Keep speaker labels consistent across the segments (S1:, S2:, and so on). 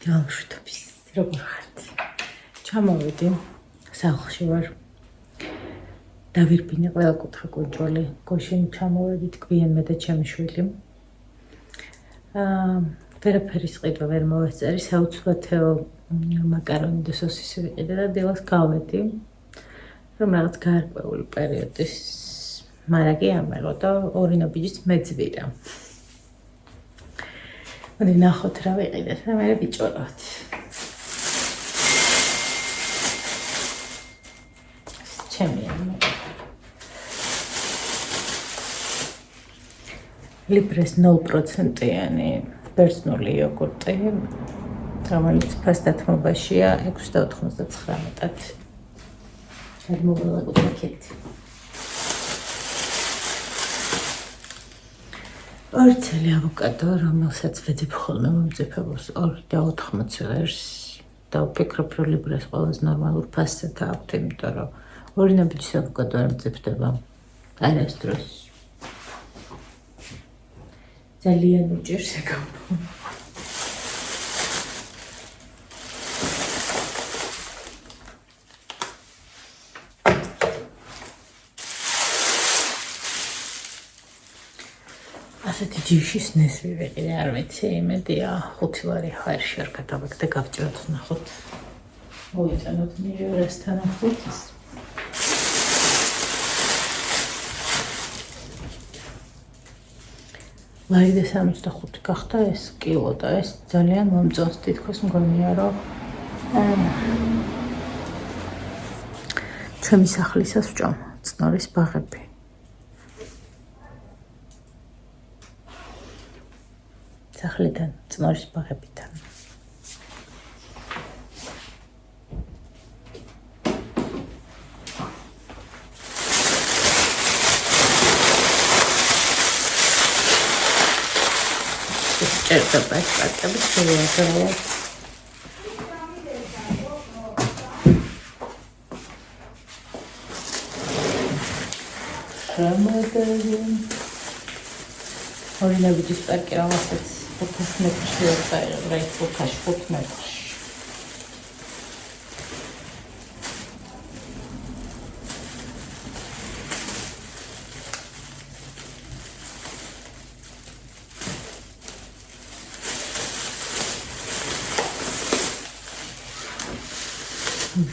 S1: გამშვიდობის, როგორ ხართ? ჩამოვედი, სახლში ვარ. დავირბინე ყველა კუთხე კუნჭველი. გოშინი ჩამოვედით, გვიან მე და ჩემი შვილი. ვერაფერის ყიდვა ვერ მოვესწარი, საუცბათეო მაკარონი და სოსისი ვიყიდე და დილას გავედი, რომ რაღაც გარკვეული პერიოდის მარაგი ამეღო და ორი ნაბიჯით მეძვირა. მოდი ნახოთ რა ვიყიდეთ და მე ვიჭორავთ. ჩემი Libres 0%-იანი ბერძნული იოგურტი, რომელიც ფასდათმობაშია 6.99-ად. შემოვეღოთ პაკეტი. ორი წელი ავოკადო, რომელსაც ვეძებ ხოლმე მომწიფებულს 2.80 ლერს და ვფიქრობ, რომ Libres ყველაზე ნორმალურ ფასზე გააქვთ, იმიტომ რომ ორი ნაბიჯის ავოკადო არ მწიფდება არასდროს. ძალიან უჭირს ეკავო. ასეთი ჯიშის ნესვი ვიყიდე, არ ვიცი, იმედია 5 ლარი ხარში არ გადავაგდე, გავჭიროთ ნახოთ. მოვიტანოთ ნიუ-იორკსთან ახლოს. ლარი და 65 გახდა ეს კილო და ეს ძალიან მომწონს, თითქოს მგონია, რომ ჩემი სახლისას ვჭამ წნორის ბაღები. სახლიდან წნორის ბაღებიდან. ჭერდა პაკეტები შევიაზროთ. შემოდევი. ორი ნაბიჯის პარკი რომელსაც 5 მეტრში ვიყავი, 5 მეტრში.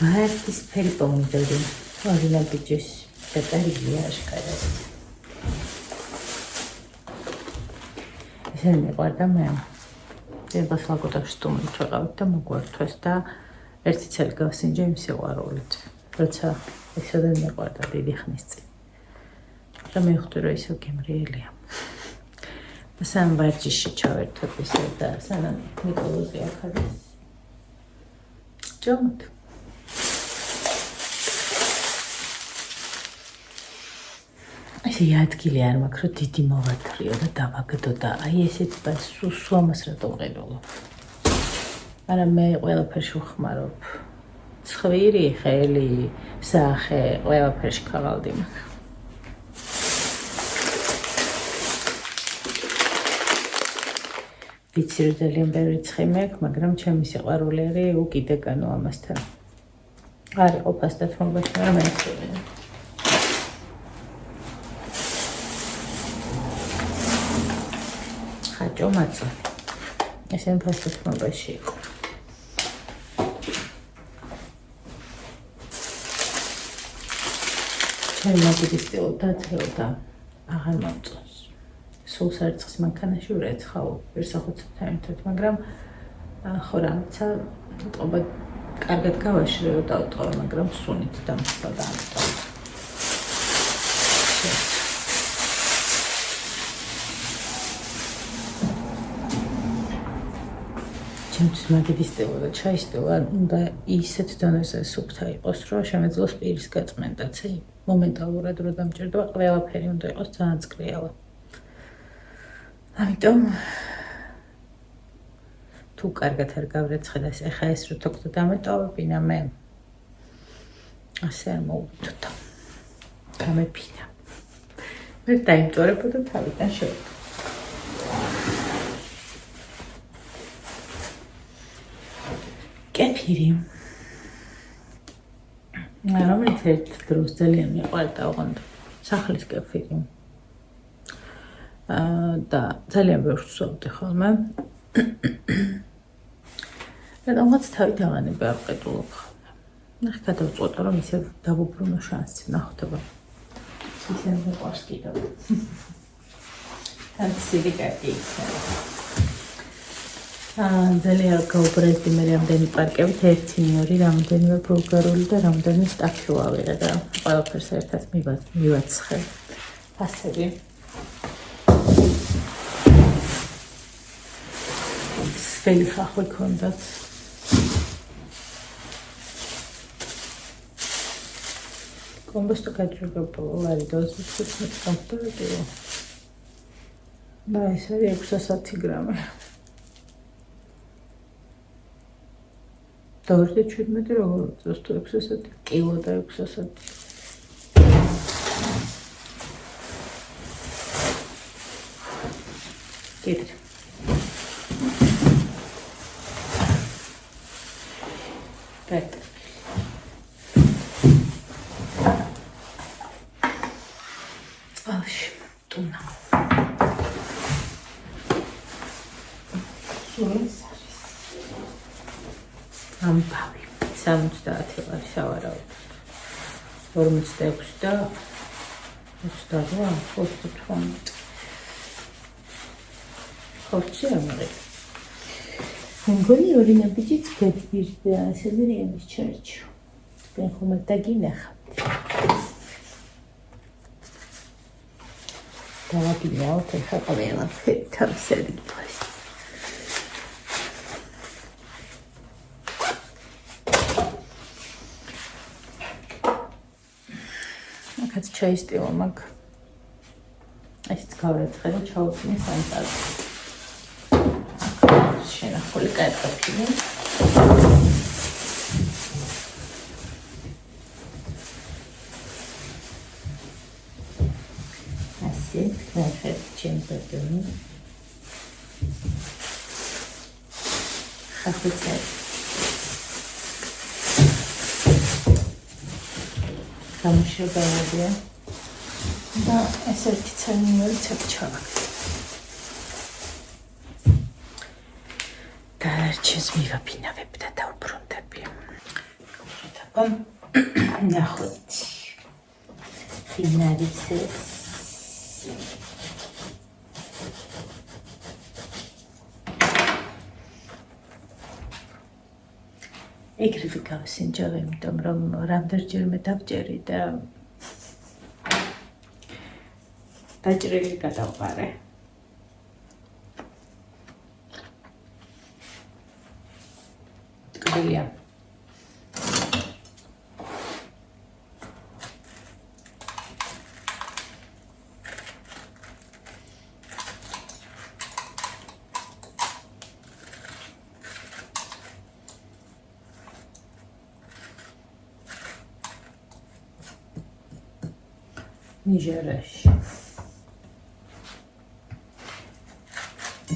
S1: ვარდისფერი პომიდორი, ორი ნაბიჯის დაკარგულია აშკარად. ესენი მიყვარდა მე. ებას ლაკოტაში სტუმრით ვიყავით და მოგვართვეს და ერთი წელი გავსინჯე იმ სიყვარულით, როცა ესოდენ მიყვარდა დიდი ხნის წინ. და მივხვდი, რომ ისევ გემრიელია. და სამ ვარჯიში ჩავერთოთ ისე და სანამ ნიკოლოზი აქ არის. ჭამოთ. ესე ადგილი არ მაქვს, რომ დიდი მოვათრიო და დავაგდო და აი ესეთ სულ ამას რა დავყიდულო. არა მე ყველაფერში ვხმარობ. ცხვირი, ხელი, სახე, ყველაფერში ქაღალდი მაქვს. ვიცი რომ ძალიან ბევრი ცხიმი აქვს, მაგრამ ჩემი სიყვარული არის უკიდეკანო ამასთან. არ იყო ფასდათმობაში, მაგრამ მეცხოვია. ჭომაწო. ესენ ფასდათმობაში იყო. ჩემი მაგიდის სტილო დაძლეო და აღარ მომწონს. სულ სარწყის მანქანაში ვრეცხავ ვერსახოცებთან ერთად, მაგრამ ხო რამცა ყობა კარგად გავაშრე, რომ დავტყავე, მაგრამ სუნით დამხდა და ამიტომ. ჩემთვის მაგიდის სტილა და ჩაის სტილა უნდა ისეთ დონეზე სუფთა იყოს, რომ შემეძლოს პირის გაწმენდაც. მომენტალურად რო დამჭირდება, ყველაფერი უნდა იყოს ძალიან წკრიალა. ამიტომ თუ კარგად არ გავრეცხდას, ეხა ეს რო თქო დამეტოვებინა მე. ასე არ მოვუწოდა. გამეფინა. მე დაიმტვერებოდა თავიდან შევედა. კეფირი. რომელიც ერთ დროს ძალიან მიყვარდა, ოღონდ სახლის კეფირი. და ძალიან ბევრს ვსვამდი ხოლმე. რადგანაც თავი დავანებე არ ვყიდულობ ხოლმე. ნახე გადავწყვეტა, რომ ისე დავუბრუნო შანსი, ნახოთება. ისე მეყვარს კიდევ. თან სირი კარგი იქნება. ძალიან გაუბრაზდი მე რამდენი პარკებით, 1-2 რამდენიმე ბულგარული და რამდენიმე სტაფი ვავიღე და ყველაფერს ერთად მივაცხე. ფასები. სველი ხახვი ქონდათ. კომბოსტო გაჭირებულა დოზი 15 ტემპერატურა. და ეს არის 610 გრამი. 217 როგორ უწევს თუ 610 კილო და 610. კიდე. Perfect. Alış, tuna. Ampavi. 70 var şavara. 46 da 30 var. 30 font. Korçu amare. Hungoni orina biçit ketbirde aseleriyemiş çarçu. Ben xomata ginexabdi. Davaginav teka ყველაფერი თავის ადგილას. აქაც ჩაისტივა მაგ. ესეც გავერცხე და ჩავუწინე სამწარს. შენახული კარტოფილი. ასე, ნახეთ ჩემპიონი. ხახუცე. გამშობელია. და ეს ერთი ცალინური ჩავაგდე. Darçız mivapinaveb da daubrundabi. Tamam. Nahot. Finalises. ეგრევე გავსინჯავ, იმიტომ რომ რამდენჯერმე დავჭერი და დაჭრილი გადავყარე. Tqbilja. Nijerაში.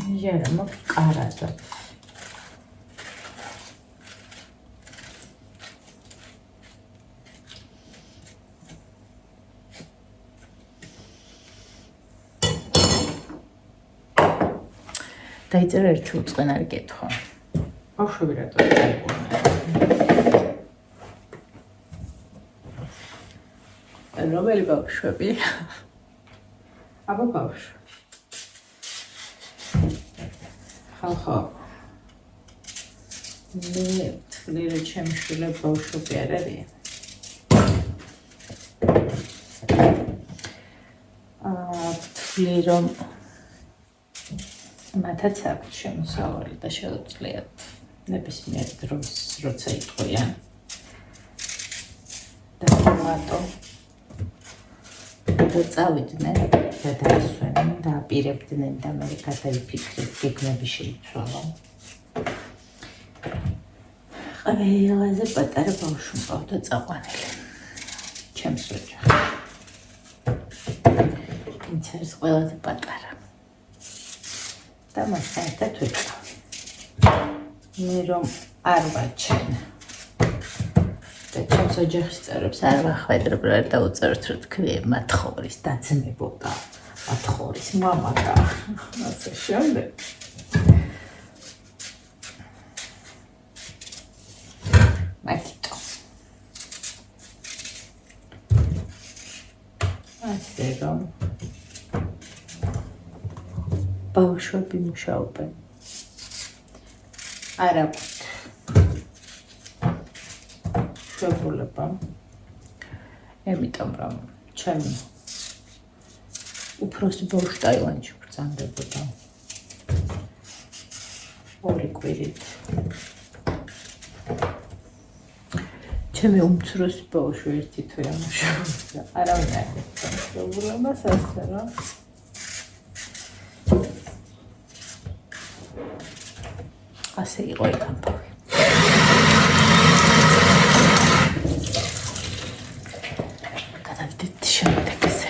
S1: Nijerა მაქვს კარადა. დაიწერა ერთი უწყენარი კითხვა. ბავშვები რატო წაიყვნენ? რომელი ბავშვები? აბა ბავშვები. ხალხო. მე ვთვლი რომ ჩემი შვილები ბავშვები არ არიან. ვთვლი რომ მათაც აქვს შემოსავალი და შეუძლიათ ნებისმიერ დროს როცა იყვიან. და მარტო და წავიდნენ და დაასვენენ და აპირებდნენ და მე გადაიფიქრეთ გეგმები შეიცვალა. ყველაზე პატარა ბავშვი მყავდა წაყვანილი. ჩემს ოჯახში. ვინც არის ყველაზე პატარა. და მასთან ერთად ვიყავი. მე რომ არ ვაჩენ და ჩემს ოჯახის წევრებს არ ვახვედრებ რა დაუწეროთ რა თქვი მათხოვრის დაძმებოდა მათხოვრის მამა და ასე შემდეგ მათიტო ასე რომ ბავშვები მუშაობენ არ აქვს შეფულება ემიტომ რომ ჩემი უფროსი ბავშვი ტაილანდში ბრძანდებოდა 2 კვირით ჩემი უმცროსი ბავშვი ერთი თვე ამუშავებდა არავინ არ ეცოდა შეფულებას ასე რომ ასე იყო იქ ამბავი გადავიდეთ შემდეგზე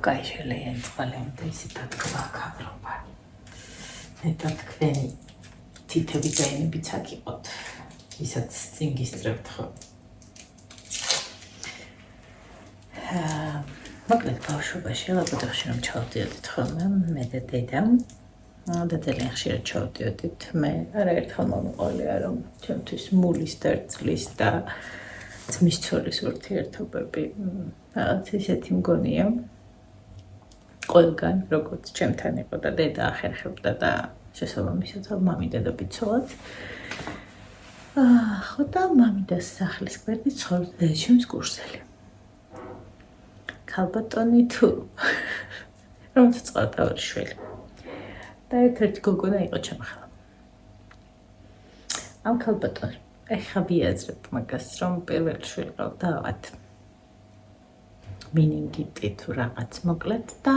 S1: კაი შელეენ წყალემ და ისე დადგმა ქაბრობა ნეტა თქვენი თითები დაინებიც აქ იყოთ ისაც წინ გისწრებთ ხო მოკლედ ბავშვობაში ლაბოდებში რომ ჩავდიოდით ხოლმე მე და დედამ და ძალიან ხშირად ჩავდიოდით მე არაერთხელ მომიყოლია რომ ჩემთვის მულის და რძლის და ძმის ცოლის ურთიერთობები რაღაც ისეთი მგონია ყველგან როგორც ჩემთან იყო და დედა ახერხებდა და შესაბამისად მამი დედები ცოლად ხო და მამი და სახლის გვერდით ცხოვრობდა ჩემს კურსელი ქალბატონი თუ რომელსაც წყალდა ორი შვილი და ერთ-ერთი გოგონა იყო ჩემი ხელა ამ ქალბატონი ეხა ვიაზრებ მაგას რომ პირველ შვილი ყავდა ავად მინინგიტი თუ რაღაც მოკლედ და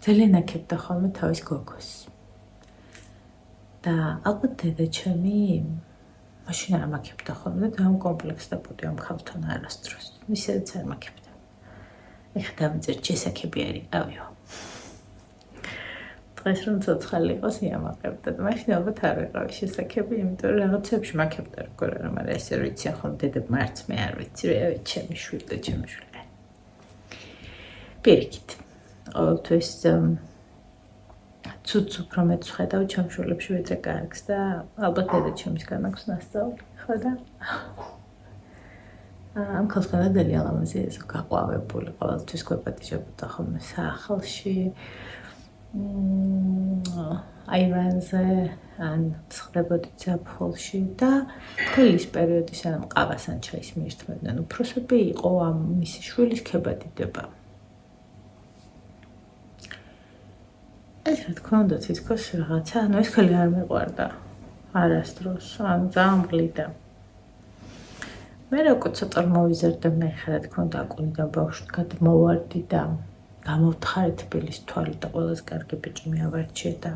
S1: ძალიან აქებდა ხოლმე თავის გოგოს და ალბათ დედა ჩემი მაშინ არ მაქებდა ხოლმე და ამ კომპლექსდებოდი ამ ქალთან არასდროს ისედაც არ მაქებდა ეხა დავიწერთ შესაქმები არ იყავიო დღეს რომ ცოცხალი იყოს იამაყებდა და მაშინ ალბათ არ ვიყავი შესაქმები იმიტომ რომ რაღაცებში მაქებდა როგორ არა მაგრამ ესე რომ იციან ხოლმე დედებმა არც მე არ ვიცი რა ჩემი შვილი და ჩემი შვილი პირიქით ყოველთვის ცუც უფრო მეც ვხედავ ჩემ შვილებში ვიდრე კარგს და ალბათ დედა ჩემისგან აქვს ნასწავლი ხო და ამ ქალსკანა ძალიან ლამაზია ეს გაყვავებული ყოველთვის გვეპატიჟებოდა ხოლმე სახლში აივანზე ან ხდებოდით ზაფხულში და თელის პერიოდის ან ყავას ან ჩაის მიირთმევდნენ უფროსები იყო ამ მისი შვილის ქებადიდება ეს რა თქმა უნდა თითქოს რაღაცა ანუ ეს ხელი არ მეყვარდა არასდროს ან ძალიან მღლიდა მე როგორ ცოტა მოვიზარდა მე ხარ თქმა უნდა აკუნიდან ბავშვი გადმოვარდი და გამოვთხარი თბილის თვალი და ყველაზე კარგი ბიჭი მეავარჩიე და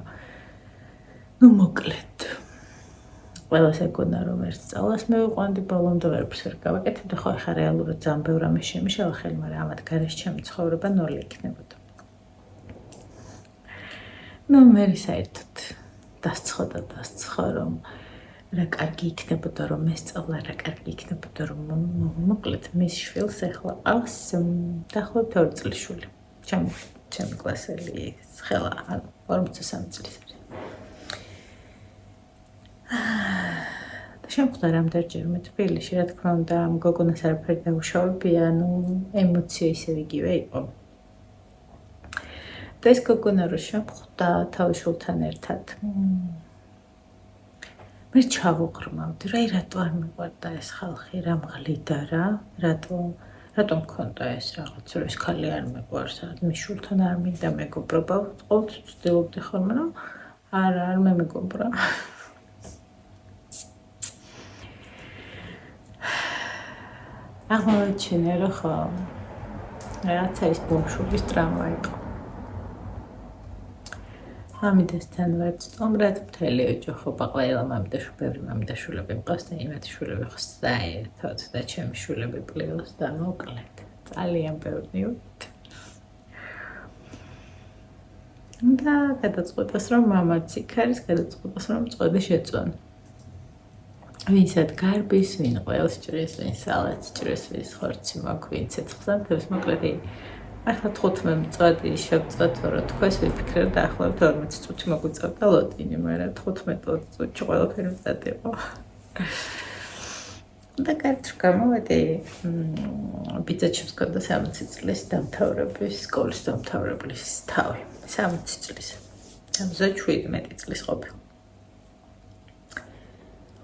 S1: ნუ მოკლედ ყველას ეგონა რომ ერთ სწავლას მევიყვანდი ბოლომდე ვერაფერს ვერ გავაკეთებდი ხო ახლა რეალურად ძალიან ბევრ რამე შემიშალა ხელი მაგრამ ამათ გარეს ჩემი ცხოვრება ნოლი იქნებოდა ნუ მე საერთოდ დასცხო რომ რა კარგი იქნებოდა რომ ესწავლა რა კარგი იქნებოდა რომ მოკლედ მის შვილს ახლა ყავს დაახლოებით 2 წლის შვილი ჩემი კლასელი ხელა 43 წლის და შემხვდა რამდენჯერმე თბილისში რა თქმა უნდა ამ გოგონას არაფერი დაუშავებია ანუ ემოცია ისევ იგივე იყო და ეს გოგონა რო შემხვდა თავის შვილთან ერთად მე ჩავუღრმავდი რა რატო არ მეყვარდა ეს ხალხი რა მღლიდა რა რატომ მქონდა ეს რაღაც რომ ეს ქალი არ მეყვარს მის შვილთან არ მინდა მეგობრობა ყოველთვის ვცდილობდი ხოლმე რომ არა არ მეგობრა აღმოჩენე რომ ხო რაღაცა ის ბავშვის ტრაუმა იყო მამიდასთან ვარ სტომრად მთელი ოჯახობა ყველა მამიდაშვილები ბევრი მამიდაშვილები მყავს და იმათი შვილები ხს საერთოდ და ჩემი შვილები პლუს და მოკლედ ძალიან ბევრი ვართ და გადაწყვეტეს რომ მამაც იქ არის გადაწყვეტეს რომ წვედი შეწვან ვინცად გარბის ვინ ყველს ჭრის ვინ სალათს ჭრის ვის ხორცი მაქვს ვინ ცეცხლს ამთებს მოკლედ ახლა 15 წუთი შევწვათ რომ თქვენს ვიფიქრებ და ახლა 40 წუთი მოგვიწევდა ლოტინი, მაგრამ 15 წუთში ყველაფერი მზად იყო. და კარგი გამოვედი ბიძაჩემს მქონდა 60 წლის დამთავრების სკოლის დამთავრებლის თავი 60 წლის 77 წლის ყოფილი.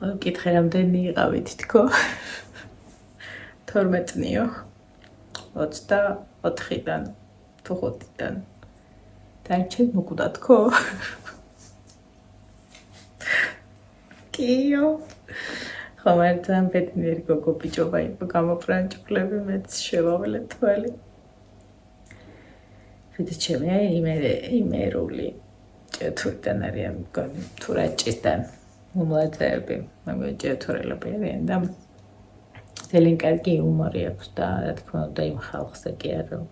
S1: ვკითხე რამდენი იყავით თქო 12-ნიო 24-დან თუ 5-დან დარჩენ მოკვდა თქო კიო ხომარ ძალიან ბედნიერი გოგო ბიჭობა იყო გამოფრანჭკლები მეც შევავლე თვალი ვიდეჩემი იმერული ჭეთურიდან არიან მგონი თუ რაჭისთან უმლაძეები მაგრამ ჭეთურელები არიან და ძალიან კარგი იუმორი აქვს და რა თქმა უნდა იმ ხალხზე კი არა რომ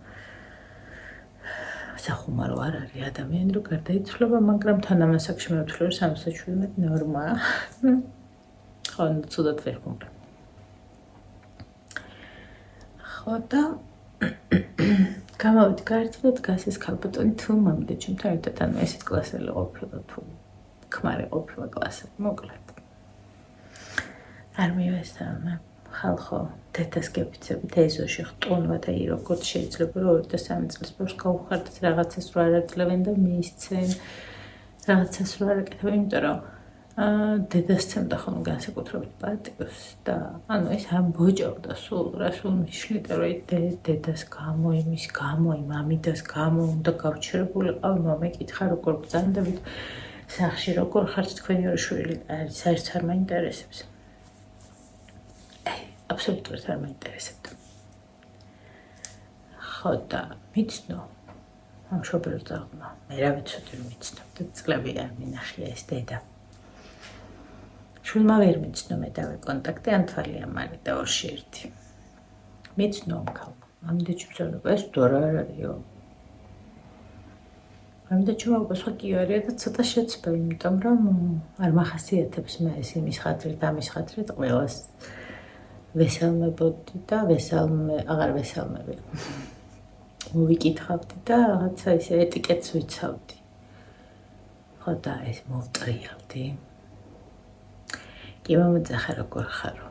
S1: სახუმარო არ არის ადამიანი რომ გარდაიცვლება მაგრამ თან ამას აქ შემოვთვლე რომ 77 ნორმაა ხო ცუდად ვერ ხუმრა ხო და გამოვიდი გაერთო და დგას ეს ქალბატონი თუ მამიდა ჩემთან ერთად ანუ ესეთ კლასელი ყოფილა თუ ქმარი ყოფილა კლასელი მოკლედ არ მივესალმე ხალხო თეთრს გეფიცებით ეზოში ხტუნვა და როგორც შეიძლება რომ 2-3 წლის ბავშვს გაუხარდეთ რაღაცას რო არ აძლევენ და მიისცენ რაღაცას რო არ აკეთებენ იმიტომ რომ დედასცემდა ხოლმე განსაკუთრებით პატიოს და ანუ ეს ამ ბოჭობდა სულ მიშლიდა რომ დედას გამო იმის გამო იმ ამიდას გამო უნდა გავჩერებულიყავი მომეკითხა როგორ ბრძანდებით სახში როგორ ხართ თქვენი ორი შვილი არის საერთოდ არ მაინტერესებს აბსოლუტურად არ მაინტერესებდა. ხო და მიცნო ამ შობილს წაღმა. მე რა ვიცოდი რომ მიცნო და წლები არ მინახია ეს დედა. შვილმა ვერ მიცნო მე დავე კონტაქტი ან თვალი ამარი და ორში ერთი. მიცნო ამ ქალმა. ამდე ჩუბზანება ეს დორა არ არისო. ამდე ჩუბაობა სხვა კი არია და ცოტა შეცბა იმიტომ რომ არ მახასიათებს მე ეს იმის ხათრით ამის ხათრით ყველას ვესალმებოდი და აღარ ვესალმები. მოვიკითხავდი და რაღაცა ისე ეტიკეტს ვიცავდი. ხო და ეს მოვტრიალდი. კი მომეძახა როგორ ხარო.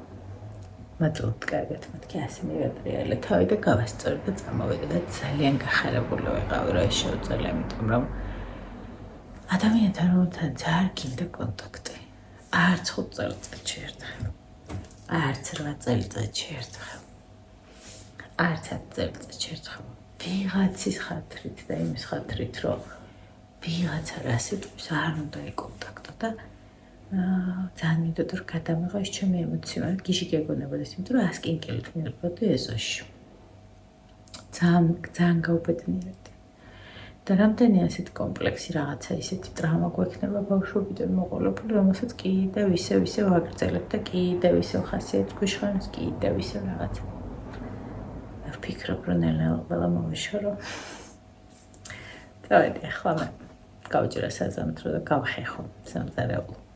S1: მადლობთ კარგად მეთქი ასე მივატრიალე თავი და გავასწორი და წამოვედი და ძალიან გახარებული ვიყავი რომ ეს შევწელე იმიტომ რომ ადამიანთან რომელთან ძალიან გინდა კონტაქტი. არც 5 წელიწადში ერთხელ. არც 8 წელიწადში ერთხელ. არც 10 წელიწადში ერთხელ. ვიღაცის ხათრით და იმის ხათრით რომ ვიღაცა რას იტყვის არ უნდა ეკონტაქტო და ძალიან მინდოდა რომ გადამეღო ეს ჩემი ემოცია მაგრამ გიჟი გეგონებოდეს იმიტომ რომ 100 კილით მივიყვდი ეზოში. ძალიან გაუბედნიერდი. და რამდენი ასეთ კომპლექსი რაღაცა ისეთი ტრაუმა გვექნება ბავშვობიდან მოყოლებული რომელსაც კიდევ ისევ ვაგრძელებ და კიდევ ისევ ხასიათს გვიშხანს კიდევ ისევ რაღაცა ვფიქრობ რომ ნელა მოვიშორო დავედი ახლა მე გავჯერა საზამთრო და გავხეხო სამზარეულო